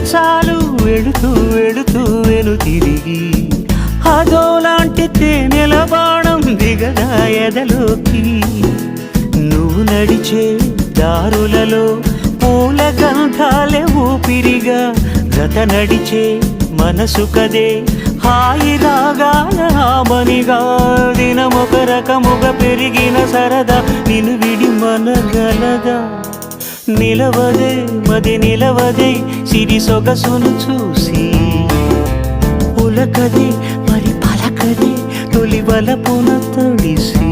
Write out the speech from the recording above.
చాలు వెళుతూ వెళుతూ వెను తిరిగి అదోలాంటి తేనెల బాణం దిగదా ఎదలోకి నువ్వు నడిచే దారులలో పూల గంధాలే ఊపిరిగా గత నడిచే మనసు కదే హాయి రాగాల ఆమనిగా దినమొక రకముగా పెరిగిన సరదా నిన్ను విడి మనగలదా నిలవదే మది నిలవదే సిరి సొగసును చూసి ఉలకదే మరి పలకదే తొలి వలపున తడిసి